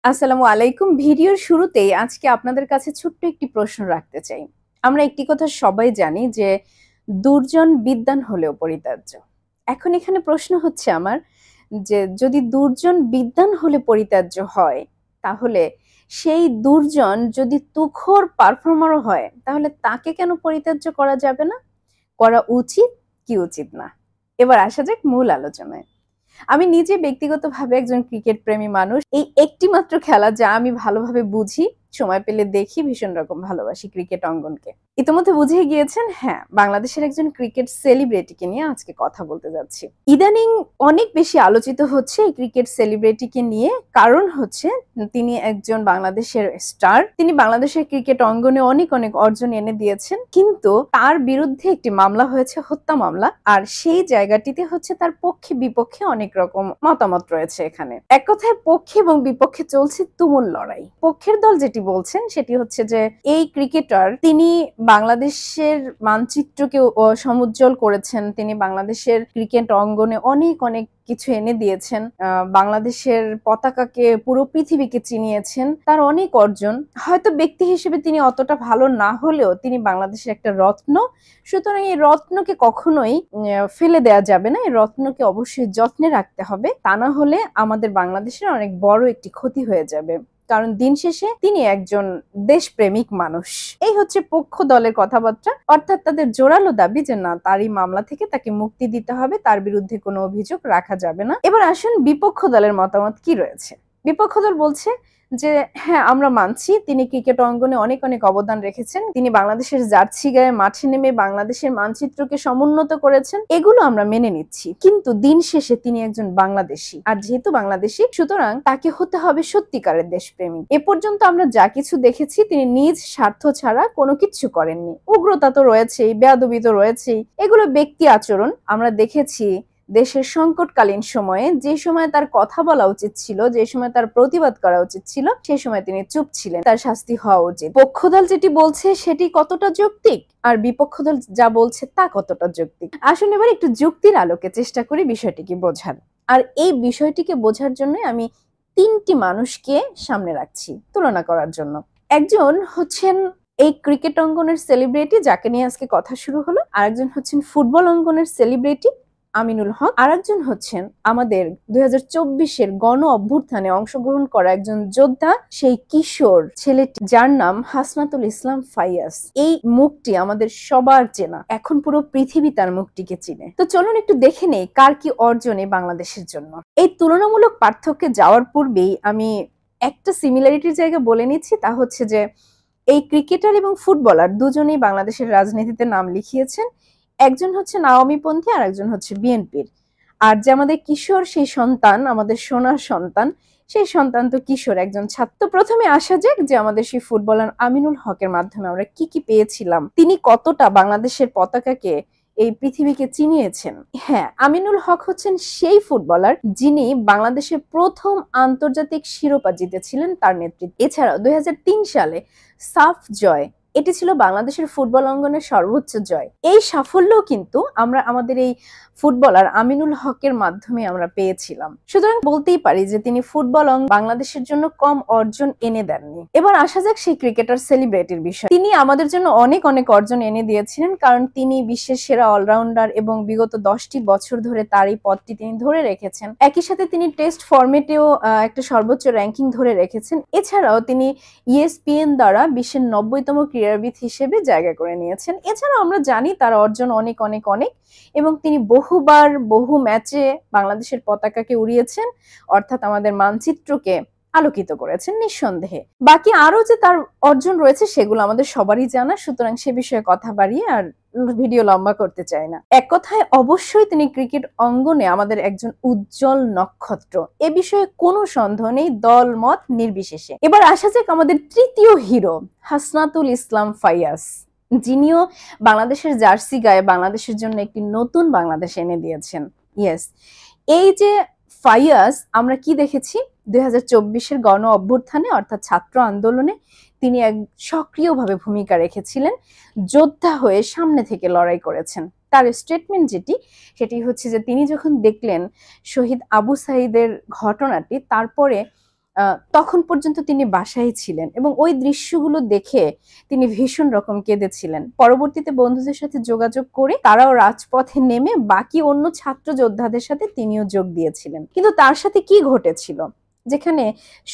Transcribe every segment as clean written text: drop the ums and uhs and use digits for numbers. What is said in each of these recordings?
আসসালামু আলাইকুম। ভিডিওর শুরুতেই আজকে আপনাদের কাছে ছোট্ট একটি প্রশ্ন রাখতে চাই। আমরা একটি কথা সবাই জানি যে, দুর্জন বিদ্বান হলেও পরিত্যাজ্য। এখন এখানে প্রশ্ন হচ্ছে আমার যে, যদি দুর্জন বিদ্বান হলে পরিত্যাজ্য হয়, তাহলে সেই দুর্জন যদি তুখোড় পারফর্মারও হয়, তাহলে তাকে কেন পরিত্যাজ্য করা যাবে না? করা উচিত কি উচিত না? এবার আসা যাক মূল আলোচনায়। আমি নিজে ব্যক্তিগতভাবে একজন ক্রিকেট প্রেমী মানুষ। এই একটি মাত্র খেলা যা আমি ভালোভাবে বুঝি, সময় পেলে দেখি, ভীষণ রকম ভালোবাসি ক্রিকেট অঙ্গনকে। ইতিমধ্যে বুঝেই গিয়েছেন, হ্যাঁ, বাংলাদেশের একজন ক্রিকেট সেলিব্রিটিকে নিয়ে আজকে কথা বলতে যাচ্ছি। ইদানিং অনেক বেশি আলোচিত হচ্ছে এই ক্রিকেট সেলিব্রিটিকে নিয়ে। কারণ হচ্ছে তিনি একজন বাংলাদেশের স্টার। তিনি বাংলাদেশের ক্রিকেট অঙ্গনে অনেক অনেক অর্জন এনে দিয়েছেন। কিন্তু তার বিরুদ্ধে একটি মামলা হয়েছে, হত্যা মামলা। আর সেই জায়গাটিতে হচ্ছে তার পক্ষে বিপক্ষে অনেক রকম মতামত রয়েছে এখানে। এক কথায় পক্ষে এবং বিপক্ষে চলছে তুমুল লড়াই। পক্ষের দল যেটি বলছেন সেটি হচ্ছে যে, এই ক্রিকেটার তিনি বাংলাদেশের মানচিত্রকে সমুজ্জ্বল করেছেন। তিনি বাংলাদেশের ক্রিকেট অঙ্গনে অনেক অনেক কিছু এনে দিয়েছেন। বাংলাদেশের পতাকাকে পুরো পৃথিবীকে চিনিয়েছেন। তার অনেক অর্জন। হয়তো ব্যক্তি হিসেবে তিনি অতটা ভালো না হলেও তিনি বাংলাদেশের একটা রত্ন। সুতরাং এই রত্নকে কখনোই ফেলে দেয়া যাবে না। এই রত্নকে অবশ্যই যত্নে রাখতে হবে। তা না হলে আমাদের বাংলাদেশের অনেক বড় একটি ক্ষতি হয়ে যাবে। কারণ দিন শেষে তিনি একজন দেশপ্রেমিক মানুষ। এই হচ্ছে পক্ষ দলের কথাবার্তা। অর্থাৎ তাদের জোরালো দাবি যে না, তারই মামলা থেকে তাকে মুক্তি দিতে হবে, তার বিরুদ্ধে কোনো অভিযোগ রাখা যাবে না। এবার আসুন বিপক্ষ দলের মতামত কি রয়েছে। বিপক্ষ দল বলছে যে হ্যাঁ, আমরা মানছি তিনি ক্রিকেট অঙ্গনে অনেক অনেক অবদান রেখেছেন। তিনি বাংলাদেশের জার্সি গায়ে মাঠে নেমে বাংলাদেশের মানচিত্রকে সমুন্নত করেছেন। এগুলো আমরা মেনে নিচ্ছি। কিন্তু দিন শেষে তিনি একজন বাংলাদেশী। আর যেহেতু বাংলাদেশী, সুতরাং তাকে হতে হবে সত্যিকারের দেশপ্রেমী। এ পর্যন্ত আমরা যা কিছু দেখেছি তিনি নিজ স্বার্থ ছাড়া কোনো কিছু করেননি। উগ্রতা তো রয়েছেই, বেয়াদবি তো রয়েছেই। এগুলো ব্যক্তি আচরণ। আমরা দেখেছি দেশের সংকটকালীন সময়ে যে সময় তার কথা বলা উচিত ছিল, যে সময় তার প্রতিবাদ করা উচিত ছিল, সেই সময় তিনি চুপ ছিলেন। তার শাস্তি হওয়া উচিত। পক্ষদল যেটি বলছে সেটি কতটা যৌক্তিক, আর বিপক্ষ দল যা বলছে তা কতটা যৌক্তিক। আসুন এবার একটু যুক্তির আলোকে চেষ্টা করি বিষয়টিকে বোঝার। আর এই বিষয়টিকে বোঝার জন্য আমি তিনটি মানুষকে সামনে রাখছি তুলনা করার জন্য। একজন হচ্ছেন এই ক্রিকেট অঙ্গনের সেলিব্রিটি যাকে নিয়ে আজকে কথা শুরু হলো, আরেকজন হচ্ছেন ফুটবল অঙ্গনের সেলিব্রিটি আমিনুল হক, আরেকজন হচ্ছেন আমাদের 2024-এর গণ অভ্যুত্থানে অংশগ্রহণ করা একজন যোদ্ধা, সেই কিশোর ছেলেটি যার নাম হাসনাতুল ইসলাম ফাইয়াস। এই মুখটি আমাদের সবার চেনা। এখন পুরো পৃথিবী তার মুখটিকে চিনে। তো চলুন একটু দেখে নেই কার কি অর্জন এই বাংলাদেশের জন্য। এই তুলনামূলক পার্থক্যে যাওয়ার পূর্বেই আমি একটা সিমিলারিটির জায়গা বলে নিচ্ছি, তা হচ্ছে যে এই ক্রিকেটার এবং ফুটবলার দুজনেই বাংলাদেশের রাজনীতিতে নাম লিখিয়েছেন। একজন হচ্ছে আওয়ামী পন্থী আর একজন হচ্ছে বিএনপির। আর যে আমাদের কিশোর, সেই সন্তান, আমাদের সোনার সন্তান, সেই সন্তান তো কিশোর, একজন ছাত্র। প্রথমে আসা যাক যে আমাদের সেই ফুটবলার আমিনুল হকের মাধ্যমে আমরা কি কি পেয়েছিলাম, তিনি কতটা বাংলাদেশের পতাকাকে এই পৃথিবীকে চিনিয়েছেন। হ্যাঁ, আমিনুল হক হচ্ছেন সেই ফুটবলার যিনি বাংলাদেশের প্রথম আন্তর্জাতিক শিরোপা জিতেছিলেন তার নেতৃত্বে। এছাড়াও 2003 সালে সাফ জয়, এটি ছিল বাংলাদেশের ফুটবল অঙ্গনের সর্বোচ্চ জয়। এই সাফল্য কিন্তু আমরা আমাদের এই ফুটবলার আমিনুল হকের মাধ্যমে আমরা পেয়েছিলাম। সুতরাং বলতেই পারি যে তিনি ফুটবল বাংলাদেশের জন্য কম অর্জন এনে দেননি। এবার আসা যাক সেই ক্রিকেটার সেলিব্রিটির বিষয়। তিনি আমাদের জন্য অনেক অনেক অর্জন এনে দিয়েছিলেন, কারণ তিনি বিশ্বের সেরা অলরাউন্ডার এবং বিগত 10টি বছর ধরে তার এই পদটি তিনি ধরে রেখেছেন। একই সাথে তিনি টেস্ট ফরম্যাটেও একটা সর্বোচ্চ র্যাঙ্কিং ধরে রেখেছেন। এছাড়াও তিনি ESPN দ্বারা বিশ্বের 90তম ক্রীড়াবিদ হিসেবে জায়গা করে নিয়েছেন। এছাড়াও আমরা জানি তার অর্জন অনেক অনেক অনেক, এবং তিনি বহুবার বহু ম্যাচে বাংলাদেশের পতাকাকে উড়িয়েছেন, অর্থাৎ আমাদের মানচিত্রকে আলোকিত করেছেন নিঃসন্দেহে। বাকি আরো যে তার অর্জন রয়েছে সেগুলো আমাদের সবারই জানা, সুতরাং সে বিষয়ে কথা বাড়িয়ে আর ভিডিও লম্বা করতে চাই না। এক কথায় অবশ্যই তিনি ক্রিকেট অঙ্গনে আমাদের একজন উজ্জ্বল নক্ষত্র, এ বিষয়ে কোনো সন্দেহ নেই, দল মত নির্বিশেষে। এবার আসা যাক আমাদের তৃতীয় হিরো হাসনাতুল ইসলাম ফাইয়াস, যিনিও বাংলাদেশের জার্সি গায়ে বাংলাদেশের জন্য একটি নতুন বাংলাদেশ এনে দিয়েছেন। ইয়েস, এই যে ফাইয়াস, আমরা কি দেখেছি 2024-এর গণ অভ্যুত্থানে অর্থাৎ ছাত্র আন্দোলনে তিনি এক সক্রিয়ভাবে ভূমিকা রেখেছিলেন, যোদ্ধা হয়ে সামনে থেকে লড়াই করেছেন। তার স্টেটমেন্ট সেটি হচ্ছে যে তিনি যখন দেখলেন শহীদ আবু সাঈদের ঘটনাটি, তারপরে তখন পর্যন্ত তিনি বাসায় ছিলেন এবং ওই দৃশ্যগুলো দেখে তিনি ভীষণ রকম কেঁদেছিলেন। পরবর্তীতে বন্ধুদের সাথে যোগাযোগ করে তারাও রাজপথে নেমে বাকি অন্য ছাত্র যোদ্ধাদের সাথে তিনিও যোগ দিয়েছিলেন। কিন্তু তার সাথে কি ঘটেছিল, যেখানে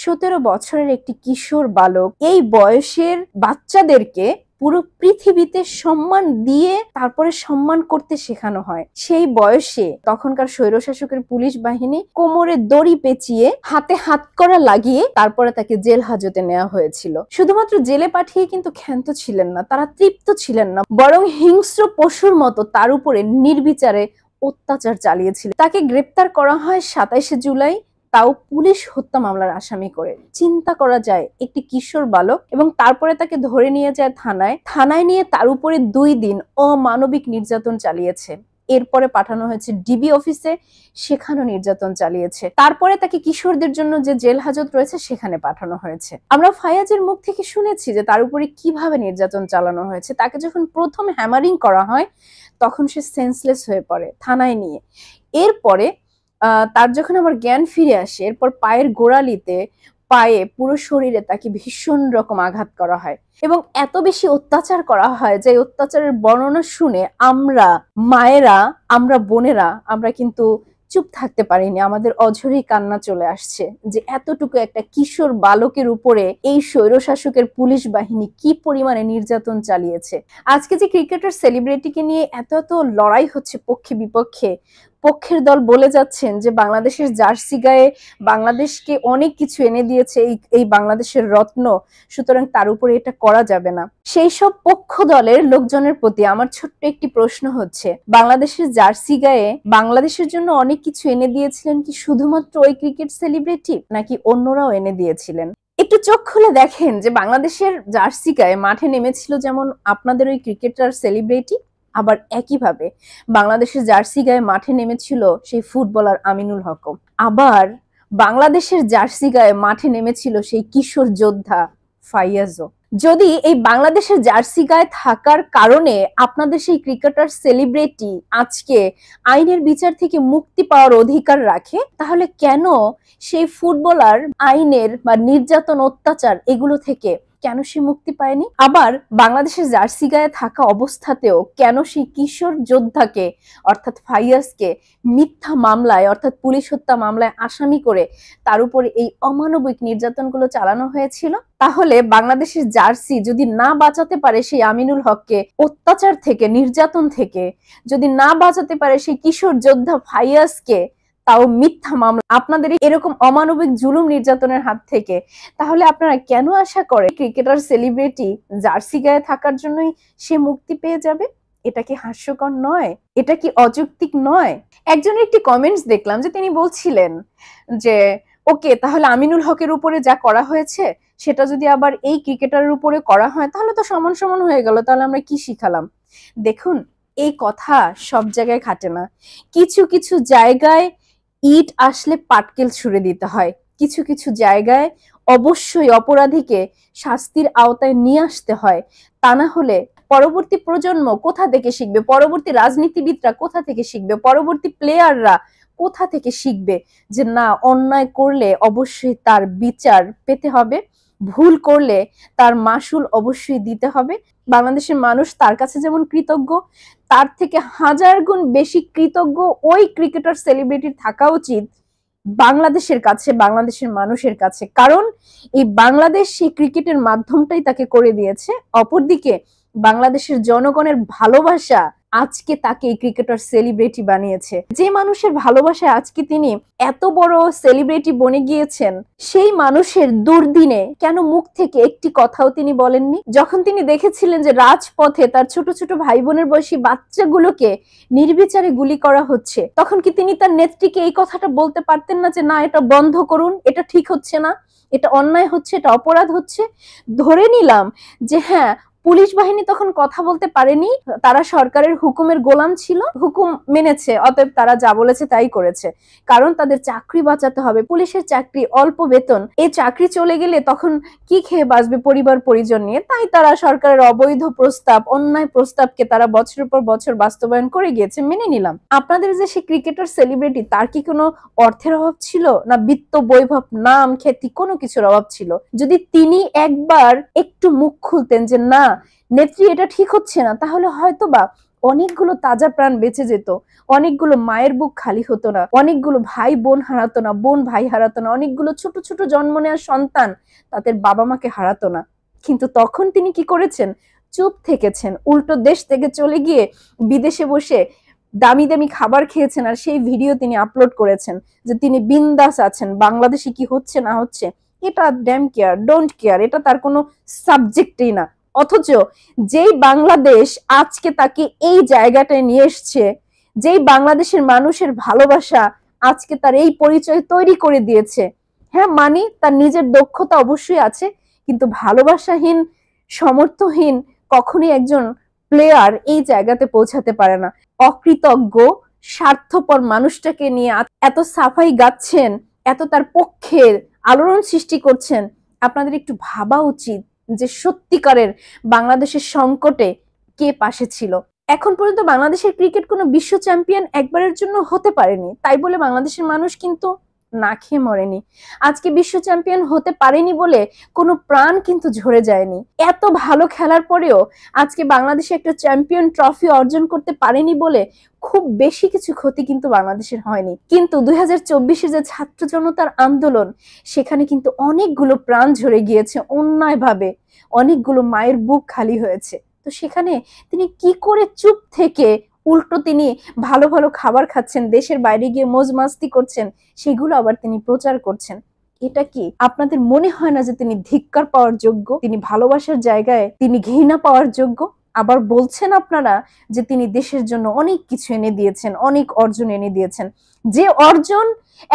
17 বছরের একটি কিশোর বালক এই বয়সের বাচ্চাদেরকে পুরো পৃথিবীতে সম্মান দিয়ে তারপরে সম্মান করতে শেখানো হয়। সেই বয়সে তখনকার স্বৈরশাসকের পুলিশ বাহিনী কোমরে দড়ি পেঁচিয়ে হাতে হাতকড়া লাগিয়ে তারপরে তাকে জেল হাজতে নেওয়া হয়েছিল। শুধুমাত্র জেলে পাঠিয়ে কিন্তু ক্ষান্ত ছিলেন না, তারা তৃপ্ত ছিলেন না, বরং হিংস্র পশুর মতো তার উপরে নির্বিচারে অত্যাচার চালিয়েছিল। তাকে গ্রেপ্তার করা হয় 27 জুলাই, তাও পুলিশ হত্যা মামলার আসামি করে। চিন্তা করা যায়, একটি কিশোর বালক, এবং তারপরে তাকে ধরে নিয়ে যায় থানায় নিয়ে তার উপরে 2 দিন অমানবিক নির্যাতন চালিয়েছে। এরপরে পাঠানো হয়েছে ডিবি অফিসে, সেখানেও নির্যাতন চালিয়েছে। তারপরে তাকে কিশোরদের জন্য যে জেল হাজত রয়েছে সেখানে পাঠানো হয়েছে। আমরা ফায়াজের মুখ থেকে শুনেছি যে তার উপরে কিভাবে নির্যাতন চালানো হয়েছে। তাকে যখন প্রথম হ্যামারিং করা হয় তখন সে সেন্সলেস হয়ে পড়ে থানায় নিয়ে। এরপরে তার যখন আমার জ্ঞান ফিরে আসে, এরপর পায়ের গোড়ালিতে, পায়ে, পুরো শরীরে তাকে ভীষণ রকম আঘাত করা হয় এবং এত বেশি অত্যাচার করা হয় যে অত্যাচারের বর্ণনা শুনে আমরা মায়েরা, আমরা বোনেরা, আমরা কিন্তু চুপ থাকতে পারিনি। আমাদের অঝরেই কান্না চলে আসছে যে এতটুকু একটা কিশোর বালকের উপরে এই স্বৈরশাসকের পুলিশ বাহিনী কি পরিমাণে নির্যাতন চালিয়েছে। আজকে যে ক্রিকেটার সেলিব্রিটিকে নিয়ে এত এত লড়াই হচ্ছে পক্ষে বিপক্ষে, পক্ষের দল বলে যাচ্ছেন যে বাংলাদেশের জার্সি গায়ে বাংলাদেশকে অনেক কিছু এনে দিয়েছে এই বাংলাদেশের রত্ন, সুতরাং তার উপরে এটা করা যাবে না। সেই সব পক্ষ দলের লোকজনের প্রতি আমার ছোট্ট একটি প্রশ্ন হচ্ছে, বাংলাদেশের জার্সি গায়ে বাংলাদেশের জন্য অনেক কিছু এনে দিয়েছিলেন কি শুধুমাত্র ওই ক্রিকেট সেলিব্রিটি, নাকি অন্যরাও এনে দিয়েছিলেন? একটু চোখ খুলে দেখেন যে বাংলাদেশের জার্সি গায়ে মাঠে নেমেছিল যেমন আপনাদের ওই ক্রিকেটার সেলিব্রিটি, আবার একইভাবে বাংলাদেশের জার্সি গায়ে মাঠে নেমেছিল সেই ফুটবলার আমিনুল হক, আবার বাংলাদেশের জার্সি গায়ে মাঠে নেমেছিল সেই কিশোর যোদ্ধা ফাইয়াজও। যদি এই বাংলাদেশের জার্সি গায়ে থাকার কারণে আপনাদের সেই ক্রিকেটার সেলিব্রিটি আজকে আইনের বিচার থেকে মুক্তি পাওয়ার অধিকার রাখে, তাহলে কেন সেই ফুটবলার আইনের বা নির্যাতন, অত্যাচার এগুলো থেকে কেন সে মুক্তি পায়নি? আবার বাংলাদেশের জার্সি গায়ে থাকা অবস্থাতেও কেন সেই কিশোর যোদ্ধাকে অর্থাৎ ফাইয়াজকে মিথ্যা মামলায় অর্থাৎ পুলিশ হত্যা মামলায় আসামি করে তার উপরে এই অমানবিক নির্যাতনগুলো চালানো হয়েছিল? তাহলে বাংলাদেশের জার্সি যদি না বাঁচাতে পারে সেই আমিনুল হককে অত্যাচার থেকে, নির্যাতন থেকে, যদি না বাঁচাতে পারে সেই কিশোর যোদ্ধা ফাইয়াজকে তাও মিথ্যা মামলা, আপনাদের এরকম অমানবিক জুলুম নির্যাতনের হাত থেকে, তাহলে আপনারা কেন আশা করে ক্রিকেটার সেলিব্রিটি জার্সি গায়ে থাকার জন্যই সে মুক্তি পেয়ে যাবে? এটা কি হাস্যকর নয়? এটা কি অযৌক্তিক নয়? একজনের একটি কমেন্টস দেখলাম যে তিনি বলছিলেন যে ওকে, তাহলে আমিনুল হকের উপরে যা করা হয়েছে সেটা যদি আবার এই ক্রিকেটারের উপরে করা হয় তাহলে তো সমান সমান হয়ে গেল, তাহলে আমরা কি শিখালাম? দেখুন, এই কথা সব জায়গায় খাটে না। কিছু কিছু জায়গায় ইট আসলে পাটকেল ছুড়ে দিতে হয়, কিছু কিছু জায়গায় অবশ্যই অপরাধীকে শাস্তির আওতায় নিয়ে আসতে হয়। তা না হলে পরবর্তী প্রজন্ম কোথা থেকে শিখবে? পরবর্তী রাজনীতিবিদরা কোথা থেকে শিখবে? পরবর্তী প্লেয়াররা কোথা থেকে শিখবে যে না, অন্যায় করলে অবশ্যই তার বিচার পেতে হবে, ভুল করলে তার মাসুল অবশ্যই দিতে হবে? বাংলাদেশের মানুষ তার কাছে যেমন কৃতজ্ঞ, তার থেকে 1000 গুণ বেশি কৃতজ্ঞ ওই ক্রিকেটার সেলিব্রিটির থাকা উচিত বাংলাদেশের কাছে, বাংলাদেশের মানুষের কাছে। কারণ এই বাংলাদেশ সেই ক্রিকেটের মাধ্যমটাই তাকে করে দিয়েছে। অপরদিকে বাংলাদেশের জনগণের ভালোবাসা আজকে তাকে এই ক্রিকেটার সেলিব্রিটি বানিয়েছে। যে মানুষের ভালোবাসায় আজকে তিনি এত বড় সেলিব্রিটি বনে গিয়েছেন, সেই মানুষের দুর্দিনে কেন মুখ থেকে একটি কথাও তিনি বলেননি? যখন তিনি দেখেছিলেন যে রাজপথে তার ছোট ছোট ভাই বোনের বয়সী বাচ্চাগুলোকে নির্বিচারে গুলি করা হচ্ছে, তখন কি তিনি তার নেত্রীকে এই কথাটা বলতে পারতেন না যে না, এটা বন্ধ করুন, এটা ঠিক হচ্ছে না, এটা অন্যায় হচ্ছে, এটা অপরাধ হচ্ছে? ধরে নিলাম যে হ্যাঁ, পুলিশ বাহিনী তখন কথা বলতে পারেনি, তারা সরকারের হুকুমের গোলাম ছিল, হুকুম মেনেছে, অতএব তারা যা বলেছে তাই করেছে। কারণ তাদের চাকরি বাঁচাতে হবে, পুলিশের চাকরি, অল্প বেতন, এই চাকরি চলে গেলে তখন কি খেয়ে বাঁচবে পরিবার পরিজন নিয়ে। তাই তারা সরকারের অবৈধ প্রস্তাব, অন্যায় প্রস্তাবকে তারা বছরের পর বছর বাস্তবায়ন করে গিয়েছে, মেনে নিলাম। আপনাদের যে সে ক্রিকেটার সেলিব্রিটি, তার কি কোনো অর্থের অভাব ছিল, না বিত্ত বৈভব, নাম খ্যাতি, কোনো কিছুর অভাব ছিল? যদি তিনি একবার একটু মুখ খুলতেন যে না নেত্রী এটা ঠিক হচ্ছে না, তাহলে হয়তোবা অনেকগুলো তাজা প্রাণ বেঁচে যেত, অনেকগুলো মায়ের বুক খালি হতো না, অনেকগুলো ভাই বোন হারাতো না, বোন ভাই হারাতো না, অনেকগুলো ছোট ছোট জন্ম নেওয়া সন্তান তাদের বাবা মাকে হারাতো না। কিন্তু তখন তিনি কি করেছেন? চুপ থেকেছেন, উল্টো দেশ থেকে চলে গিয়ে বিদেশে বসে দামি দামি খাবার খেয়েছেন, আর সেই ভিডিও তিনি আপলোড করেছেন যে তিনি বিন্দাস আছেন, বাংলাদেশে কি হচ্ছে না হচ্ছে এটা ড্যাম কেয়ার, ডোন্ট কেয়ার, এটা তার কোনো সাবজেক্টই না। অথচ যেই বাংলাদেশ আজকে তাকে এই জায়গাটায় নিয়ে এসছে, যেই বাংলাদেশের মানুষের ভালোবাসা আজকে তার এই পরিচয় তৈরি করে দিয়েছে, হ্যাঁ মানি তার নিজের দক্ষতা অবশ্যই আছে, কিন্তু ভালোবাসাহীন, সমর্থহীন কখনোই একজন প্লেয়ার এই জায়গাতে পৌঁছাতে পারে না। অকৃতজ্ঞ, স্বার্থপর মানুষটাকে নিয়ে এত সাফাই গাচ্ছেন, এত তার পক্ষের আলোড়ন সৃষ্টি করছেন, আপনাদের একটু ভাবা উচিত যে সত্যিকারের বাংলাদেশের সংকটে কে পাশে ছিল। এখন পর্যন্ত বাংলাদেশের ক্রিকেট কোনো বিশ্ব চ্যাম্পিয়ন একবারের জন্য হতে পারেনি, তাই বলে বাংলাদেশের মানুষ কিন্তু না খেয়ে মরেনি। আজকে বিশ্ব চ্যাম্পিয়ন হতে পারেনি বলে কোনো প্রাণ কিন্তু ঝরে যায়নি। এত ভালো খেলার পরেও আজকে বাংলাদেশে একটা চ্যাম্পিয়ন ট্রফি অর্জন করতে পারেনি বলে খুব বেশি কিছু ক্ষতি কিন্তু বাংলাদেশের হয়নি। কিন্তু 2024-এর যে ছাত্র জনতার আন্দোলন, সেখানে কিন্তু অনেকগুলো প্রাণ ঝরে গিয়েছে অন্যায়ভাবে, অনেকগুলো মায়ের বুক খালি হয়েছে। তো সেখানে তিনি কি করে চুপ থেকে উল্টো তিনি ভালো ভালো খাবার খাচ্ছেন, দেশের বাইরে গিয়ে মौज মাস্তি করছেন, সেগুলো আবার তিনি প্রচার করছেন? এটা কি আপনাদের মনে হয় না যে তিনি ধিক্কার পাওয়ার যোগ্য, তিনি ভালোবাসার জায়গায় তিনি ঘৃণা পাওয়ার যোগ্য? আবার বলছেন আপনারা যে তিনি দেশের জন্য অনেক কিছু এনে দিয়েছেন, অনেক অর্জন এনে দিয়েছেন। যে অর্জন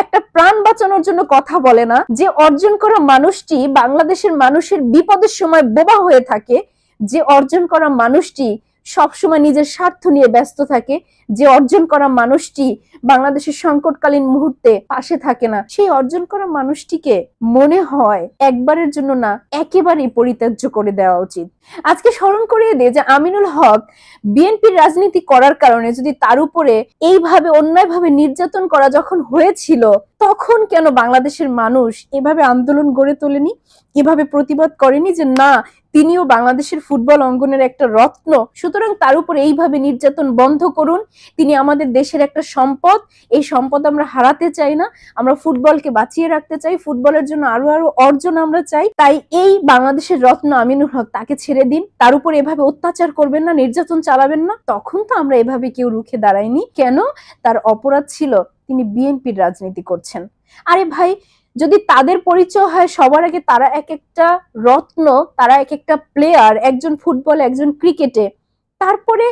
একটা প্রাণ বাঁচানোর জন্য কথা বলে না, যে অর্জন করা মানুষটি বাংলাদেশের মানুষের বিপদের সময় বোবা হয়ে থাকে, যে অর্জন করা মানুষটি সবসময় নিজের স্বার্থ নিয়ে ব্যস্ত থাকে, যে অর্জন করা মানুষটি বাংলাদেশের সংকটকালীন মুহূর্তে পাশে থাকে না, সেই অর্জন করা মানুষটিকে মনে হয় একবারের জন্য না একেবারেই পরিত্যাজ্য করে দেওয়া উচিত। আজকে স্মরণ করিয়ে দিয়ে যে আমিনুল হক বিএনপির রাজনীতি করার কারণে যদি তার উপরে এইভাবে অন্যায়ভাবে নির্যাতন করা যখন হয়েছিল, তখন কেন বাংলাদেশের মানুষ এভাবে আন্দোলন গড়ে তোলেনি, এভাবে প্রতিবাদ করেনি যে না তিনিও বাংলাদেশের ফুটবল অঙ্গনের একটা রত্ন, সুতরাং তার উপর এইভাবে নির্যাতন বন্ধ করুন, তিনি আমাদের দেশের একটা সম্পদ, এই সম্পদ আমরা হারাতে চাই না, আমরা ফুটবলকে বাঁচিয়ে রাখতে চাই, ফুটবলের জন্য আরো আরো অর্জন আমরা চাই, তাই এই বাংলাদেশের রত্ন আমিনুল হক তাকে ছেড়ে দিন, তার উপর এভাবে অত্যাচার করবেন না, নির্যাতন চালাবেন না। তখন তো আমরা এভাবে কেউ রুখে দাঁড়াইনি। কেন? তার অপরাধ ছিল তিনি বিএনপির রাজনীতি করছেন। আরে ভাই, যদি তাদের পরিচয় হয় সবার আগে তারা এক একটা রত্ন, তারা এক একটা প্লেয়ার, একজন ফুটবল, একজন ক্রিকেটে, তারপরে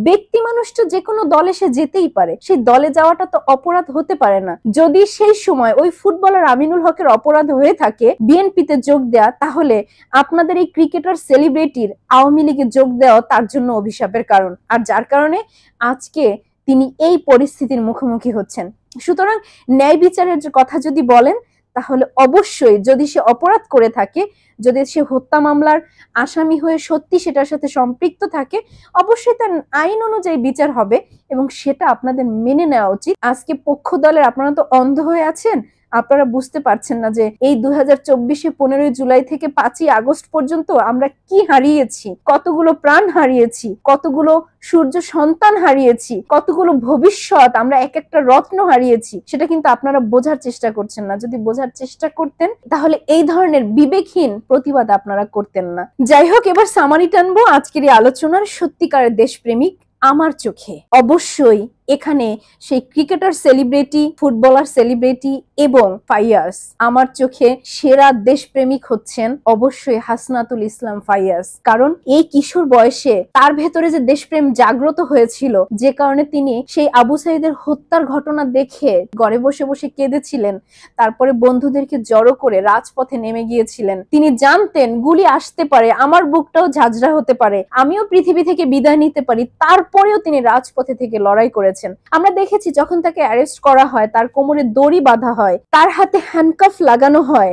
ব্যক্তি মানুষ তো যে কোনো দলে সে যেতেই পারে, সেই দলে যাওয়াটা তো অপরাধ হতে পারে না। যদি সেই সময় ওই ফুটবলার আমিনুল হকের অপরাধ হয়ে থাকে বিএনপিতে যোগ দেয়া, তাহলে আপনাদের এই ক্রিকেটার সেলিব্রিটির আওয়ামী লীগে যোগ দেওয়া তার জন্য অভিশাপের কারণ, আর যার কারণে আজকে তিনি এই পরিস্থিতির মুখোমুখি হচ্ছেন। সুতরাং ন্যায় বিচারের কথা যদি বলেন, তাহলে অবশ্যই যদি সে অপরাধ করে থাকে, যদি সে হত্যা মামলার আসামি হয়ে সত্যি সেটার সাথে সম্পৃক্ত থাকে, অবশ্যই তার আইন অনুযায়ী বিচার হবে এবং সেটা আপনাদের মেনে নেওয়া উচিত। আজকে পক্ষ দলের আপনারা তো অন্ধ হয়ে আছেন, আপনারা বুঝতে পারছেন না যে এই 2024-এ 15ই জুলাই থেকে 5ই আগস্ট পর্যন্ত আমরা কি হারিয়েছি, কতগুলো প্রাণ হারিয়েছি, কতগুলো সূর্য সন্তান হারিয়েছি, কতগুলো ভবিষ্যৎ, আমরা এক একটা রত্ন হারিয়েছি, সেটা কিন্তু আপনারা বোঝার চেষ্টা করছেন না। যদি বোঝার চেষ্টা করতেন তাহলে এই ধরনের বিবেকহীন প্রতিবাদ আপনারা করতেন না। যাই হোক, এবার সামারি টানবো আজকের এই আলোচনার। সত্যিকারের দেশপ্রেমিক আমার চোখে অবশ্যই এখানে সেই ক্রিকেটার সেলিব্রিটি, ফুটবলার সেলিব্রিটি এবং ফাইয়াজ, আমার চোখে সেরা দেশপ্রেমিক হচ্ছেন অবশ্যই হাসনাতুল ইসলাম ফাইয়াজ। কারণ এই কিশোর বয়সে তার ভেতরে যে দেশপ্রেম জাগ্রত হয়েছিল, যে কারণে তিনি সেই আবু সাইদের হত্যার ঘটনা দেখে ঘরে বসে বসে কেঁদেছিলেন, তারপরে বন্ধুদেরকে জড়ো করে রাজপথে নেমে গিয়েছিলেন। তিনি জানতেন গুলি আসতে পারে, আমার বুকটাও ঝাঁঝরা হতে পারে, আমিও পৃথিবী থেকে বিদায় নিতে পারি, তারপরেও তিনি রাজপথে থেকে লড়াই করেছেন। আমরা দেখেছি যখন তাকে অ্যারেস্ট করা হয়, তার কোমরে দড়ি বাঁধা হয়, তার হাতে হ্যান্ডকাফ লাগানো হয়,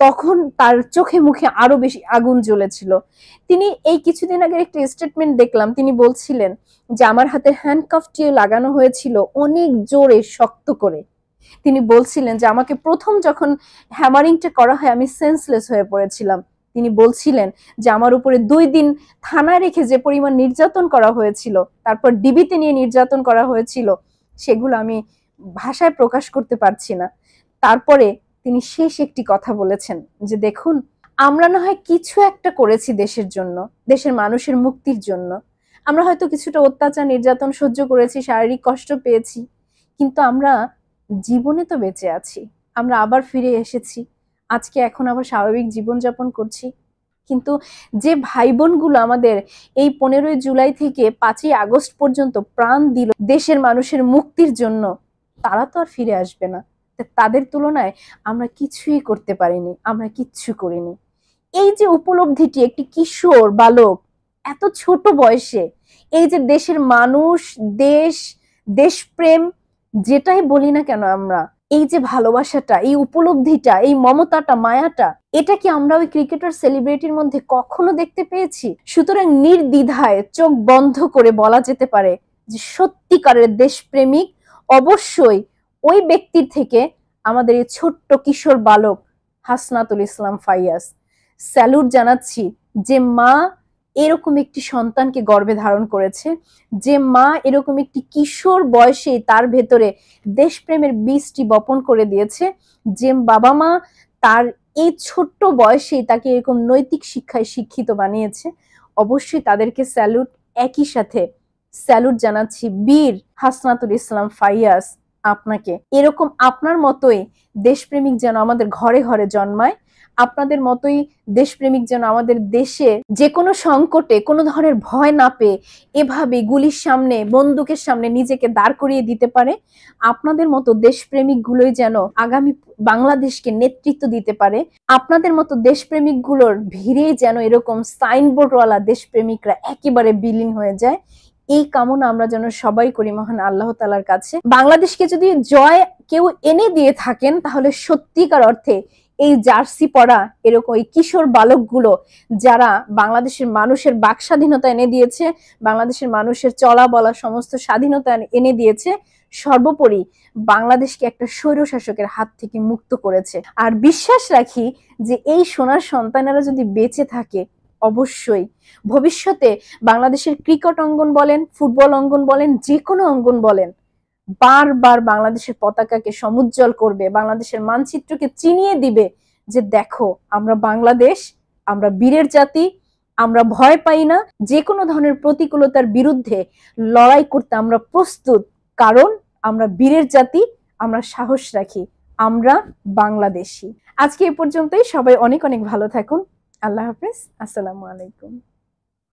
তখন তার চোখে মুখে আরো বেশি আগুন জ্বলেছিল। তিনি এই কিছুদিন আগে একটা স্টেটমেন্ট দেখলাম, তিনি বলছিলেন যে আমার হাতে হ্যান্ডকাফটি লাগানো হয়েছিল অনেক জোরে শক্ত করে। তিনি বলছিলেন যে আমাকে প্রথম যখন হ্যামারিংটা করা হয় আমি সেন্সলেস হয়ে পড়েছিলাম। তিনি বলছিলেন যে আমার উপরে 2 দিন থানায় রেখে যে পরিমাণ নির্যাতন করা হয়েছিল, তারপর ডিবিতে নিয়ে নির্যাতন করা হয়েছিল, সেগুলো আমি ভাষায় প্রকাশ করতে পারছি না। তারপরে তিনি শেষ একটি কথা বলেছেন যে দেখুন, আমরা না হয় কিছু একটা করেছি দেশের জন্য, দেশের মানুষের মুক্তির জন্য, আমরা হয়তো কিছুটা অত্যাচার নির্যাতন সহ্য করেছি, শারীরিক কষ্ট পেয়েছি, কিন্তু আমরা জীবনে তো বেঁচে আছি, আমরা আবার ফিরে এসেছি, আজকে এখন আবার স্বাভাবিক জীবনযাপন করছি। কিন্তু যে ভাই বোনগুলো আমাদের এই 15ই জুলাই থেকে 5ই আগস্ট পর্যন্ত প্রাণ দিল দেশের মানুষের মুক্তির জন্য, তারা তো আর ফিরে আসবে না। তাদের তুলনায় আমরা কিছুই করতে পারিনি, আমরা কিচ্ছু করিনি। এই যে উপলব্ধিটি, একটি কিশোর বালক এত ছোট বয়সে এই যে দেশের মানুষ, দেশ, দেশপ্রেম যেটাই বলি না কেন আমরা, এই যে ভালোবাসাটা, এই উপলব্ধিটা, এই মমতাটা, মায়াটা, এটা কি আমরা ওই ক্রিকেটার সেলিব্রিটির মধ্যে কখনো দেখতে পেয়েছি? সুতরাং নির্দ্বিধায় চোখ বন্ধ করে বলা যেতে পারে যে সত্যিকারের দেশপ্রেমিক অবশ্যই ওই ব্যক্তির থেকে আমাদের এই ছোট্ট কিশোর বালক হাসনাতুল ইসলাম ফাইয়াজ। স্যালুট জানাচ্ছি যে মা এরকম একটি সন্তানকে গর্ভে ধারণ করেছে, যে মা এরকম একটি কিশোর বয়সে তার ভেতরে দেশপ্রেমের বীজটি বপন করে দিয়েছে, যে বাবা মা তার এই ছোট্ট বয়সেই তাকে এরকম নৈতিক শিক্ষায় শিক্ষিত বানিয়েছে। অবশ্যই তাদেরকে স্যালুট। একই সাথে স্যালুট জানাচ্ছি বীর হাসনাতুল ইসলাম ফাইয়াজ আপনাকে। এরকম আপনার মতোই দেশপ্রেমিক যেন আমাদের ঘরে ঘরে জন্মায়, আপনাদের মতোই দেশপ্রেমিক যেন আমাদের দেশে যে কোনো সংকটে কোনো ধরনের ভয় না পেয়ে এভাবে গুলির সামনে, বন্দুকের সামনে নিজেকে দাঁড় করিয়ে দিতে পারে। আপনাদের মতো দেশপ্রেমিক গুলোই যেন আগামী বাংলাদেশকে নেতৃত্ব দিতে পারে। আপনাদের মতো দেশপ্রেমিক গুলোর ভিড়েই যেন এরকম সাইনবোর্ডওয়ালা দেশপ্রেমিকরা একেবারে বিলীন হয়ে যায়। এই কামনা আমরা যেন সবাই করি মহান আল্লাহ তাআলার কাছে। বাংলাদেশকে যদি জয় কেউ এনে দিয়ে থাকেন, তাহলে সত্যিকার অর্থে এই জার্সি পরা এরকম এই কিশোর বালকগুলো, যারা বাংলাদেশের মানুষের বাক স্বাধীনতা এনে দিয়েছে, বাংলাদেশের মানুষের চলা বলা সমস্ত স্বাধীনতা এনে দিয়েছে, সর্বোপরি বাংলাদেশকে একটা স্বৈরশাসকের হাত থেকে মুক্ত করেছে। আর বিশ্বাস রাখি যে এই সোনার সন্তানেরা যদি বেঁচে থাকে, অবশ্যই ভবিষ্যতে বাংলাদেশের ক্রিকেট অঙ্গন বলেন, ফুটবল অঙ্গন বলেন, যে কোনো অঙ্গন বলেন, বারবার বাংলাদেশের পতাকাকে সমুজ্জ্বল করবে, বাংলাদেশের মানচিত্রকে চিনিয়ে দিবে যে দেখো আমরা বাংলাদেশ, আমরা বীরের জাতি, আমরা ভয় পাই না, যে কোনো ধরনের প্রতিকূলতার বিরুদ্ধে লড়াই করতে আমরা প্রস্তুত, কারণ আমরা বীরের জাতি, আমরা সাহস রাখি, আমরা বাংলাদেশী। আজকে এই পর্যন্তই। সবাই অনেক অনেক ভালো থাকুন। আল্লাহ হাফেজ। আসসালামু আলাইকুম।